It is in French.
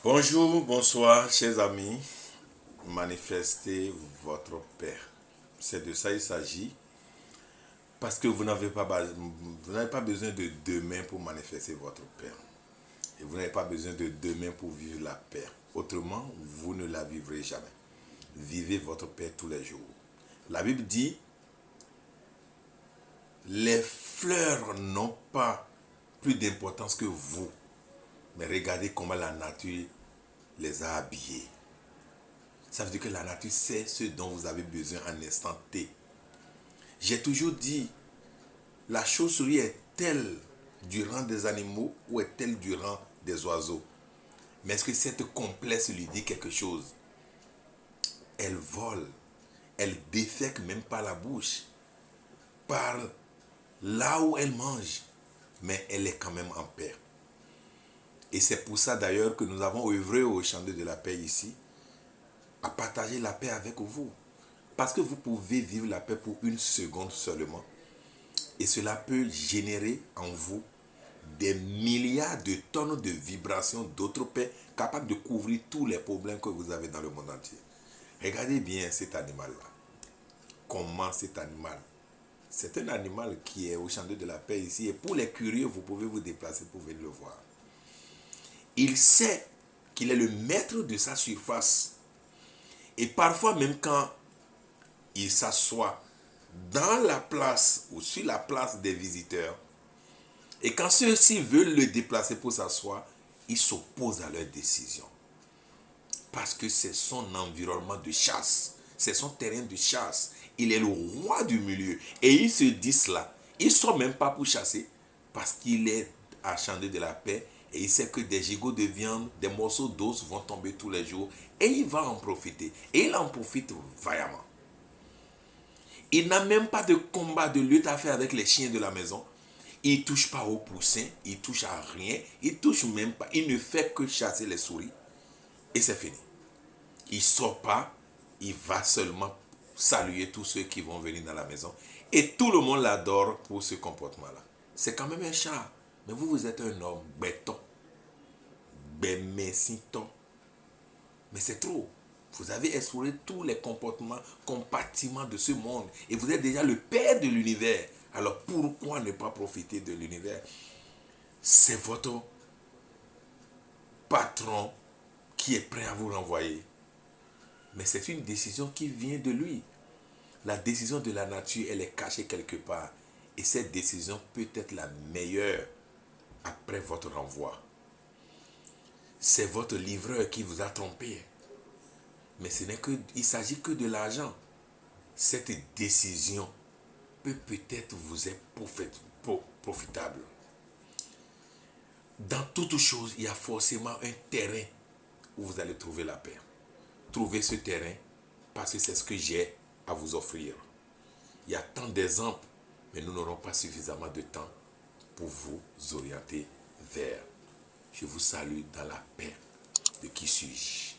Bonjour, bonsoir, chers amis. Manifestez votre paix. C'est de ça il s'agit. Parce que vous n'avez pas besoin de demain pour manifester votre paix. Et vous n'avez pas besoin de demain pour vivre la paix. Autrement, vous ne la vivrez jamais. Vivez votre paix tous les jours. La Bible dit, les fleurs n'ont pas plus d'importance que vous. Mais regardez comment la nature les a habillés. Ça veut dire que la nature sait ce dont vous avez besoin en instant T. J'ai toujours dit, la chauve-souris est-elle du rang des animaux ou est-elle du rang des oiseaux? Mais est-ce que cette complexe lui dit quelque chose? Elle vole, elle défèque même pas la bouche, par là où elle mange, mais elle est quand même en paix. Et c'est pour ça d'ailleurs que nous avons œuvré au Chantier de la paix ici, à partager la paix avec vous. Parce que vous pouvez vivre la paix pour une seconde seulement. Et cela peut générer en vous des milliards de tonnes de vibrations d'autres paix capables de couvrir tous les problèmes que vous avez dans le monde entier. Regardez bien cet animal-là. Comment cet animal. C'est un animal qui est au Chantier de la paix ici. Et pour les curieux, vous pouvez vous déplacer pour venir le voir. Il sait qu'il est le maître de sa surface. Et parfois, même quand il s'assoit dans la place ou sur la place des visiteurs, et quand ceux-ci veulent le déplacer pour s'asseoir, il s'oppose à leur décision. Parce que c'est son environnement de chasse, c'est son terrain de chasse. Il est le roi du milieu. Et il se dit cela. Il ne sort même pas pour chasser parce qu'il est à Chantier de la paix. Et il sait que des gigots de viande, des morceaux d'os vont tomber tous les jours. Et il va en profiter. Et il en profite vaillamment. Il n'a même pas de combat, de lutte à faire avec les chiens de la maison. Il ne touche pas aux poussins, il ne touche à rien, il ne touche même pas. Il ne fait que chasser les souris. Et c'est fini. Il ne sort pas, il va seulement saluer tous ceux qui vont venir dans la maison. Et tout le monde l'adore pour ce comportement-là. C'est quand même un chat. Mais vous êtes un homme béton. Bémessito. Mais c'est trop. Vous avez exploré tous les comportements, compartiments de ce monde. Et vous êtes déjà le père de l'univers. Alors pourquoi ne pas profiter de l'univers? C'est votre patron qui est prêt à vous renvoyer. Mais c'est une décision qui vient de lui. La décision de la nature, elle est cachée quelque part. Et cette décision peut être la meilleure après votre renvoi. C'est votre livreur qui vous a trompé. Mais il ne s'agit que de l'argent. Cette décision peut peut-être vous être profitable. Dans toute chose, il y a forcément un terrain où vous allez trouver la paix. Trouvez ce terrain parce que c'est ce que j'ai à vous offrir. Il y a tant d'exemples, mais nous n'aurons pas suffisamment de temps pour vous orienter vers. Je vous salue dans la paix de qui suis-je.